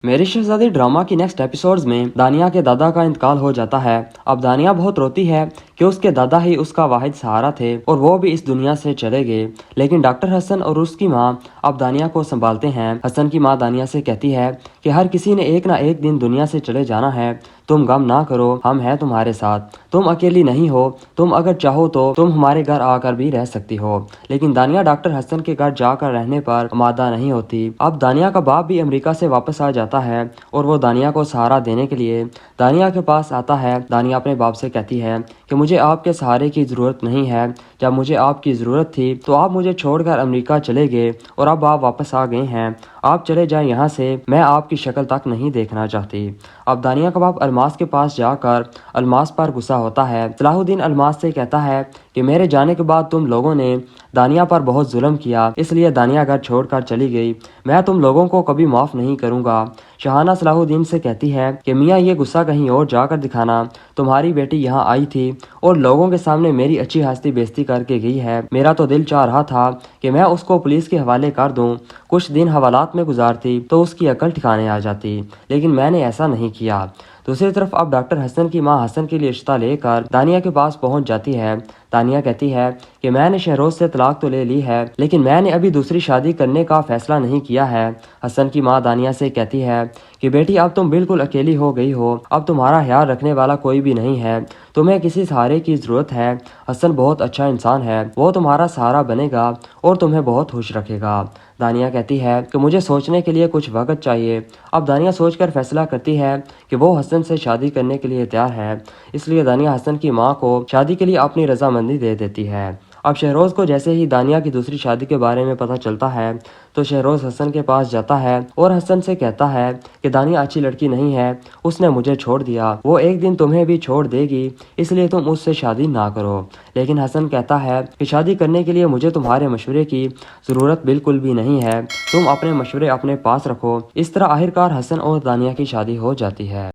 मेरी शहजादी ड्रामा की next episodes में दानिया के दादा का इंतकाल हो जाता है। अब दानिया बहुत रोती है कि उसके दादा ही उसका वाहिद सहारा थे और वो भी इस दुनिया से चले गए। लेकिन डॉक्टर हसन और उसकी माँ अब दानिया को संभालते हैं। हसन की माँ दानिया से कहती है कि हर किसी ने एक ना एक दिन दुनिया से चले जाना है, तुम गम ना करो, हम हैं तुम्हारे साथ, तुम अकेली नहीं हो, तुम अगर चाहो तो तुम हमारे घर आकर भी रह सकती हो। लेकिन दानिया डॉक्टर हसन के घर जाकर रहने पर आमादा नहीं होती। अब दानिया का बाप भी अमेरिका से वापस आ जाता है और वो दानिया को सहारा देने के लिए दानिया के पास आता है। दानिया अपने बाप से कहती है कि मुझे आपके सहारे की ज़रूरत नहीं है, जब मुझे आपकी ज़रूरत थी तो आप मुझे छोड़कर अमेरिका चले गए और अब आप वापस आ गए हैं, आप चले जाएं यहाँ से, मैं आपकी शक्ल तक नहीं देखना चाहती। अब दानिया का बाप अलमास के पास जाकर अलमास पर गुस्सा होता है। सलाहुद्दीन अलमास से कहता है कि मेरे जाने के बाद तुम लोगों ने दानिया पर बहुत जुल्म किया, इसलिए दानिया घर छोड़कर चली गई, मैं तुम लोगों को कभी माफ़ नहीं करूँगा। शहाना सलाहुद्दीन से कहती है कि मियाँ ये गुस्सा कहीं और जाकर दिखाना, तुम्हारी बेटी यहाँ आई थी और लोगों के सामने मेरी अच्छी हस्ती बेइज्जती करके गई है, मेरा तो दिल चाह रहा था कि मैं उसको पुलिस के हवाले कर दूं, कुछ दिन हवालात में गुजारती तो उसकी अकल ठिकाने आ जाती, लेकिन मैंने ऐसा नहीं किया। दूसरी तरफ अब डॉक्टर हसन की मां हसन के लिए रिश्ता लेकर दानिया के पास पहुंच जाती है। दानिया कहती है कि मैंने शहरोज से तलाक तो ले ली है, लेकिन मैंने अभी दूसरी शादी करने का फैसला नहीं किया है। हसन की मां दानिया से कहती है कि बेटी अब तुम बिल्कुल अकेली हो गई हो, अब तुम्हारा ख्याल रखने वाला कोई भी नहीं है, तुम्हें किसी सहारे की ज़रूरत है। हसन बहुत अच्छा इंसान है, वो तुम्हारा सहारा बनेगा और तुम्हें बहुत खुश रखेगा। दानिया कहती है कि मुझे सोचने के लिए कुछ वक्त चाहिए। अब दानिया सोचकर फैसला करती है कि वो हसन से शादी करने के लिए तैयार है, इसलिए दानिया हसन की मां को शादी के लिए अपनी रजामंदी दे देती है। अब शहरोज को जैसे ही दानिया की दूसरी शादी के बारे में पता चलता है तो शहरोज हसन के पास जाता है और हसन से कहता है कि दानिया अच्छी लड़की नहीं है, उसने मुझे छोड़ दिया, वो एक दिन तुम्हें भी छोड़ देगी, इसलिए तुम उससे शादी ना करो। लेकिन हसन कहता है कि शादी करने के लिए मुझे तुम्हारे मशवरे की ज़रूरत बिल्कुल भी नहीं है, तुम अपने मशवरे अपने पास रखो। इस तरह आखिरकार हसन और दानिया की शादी हो जाती है।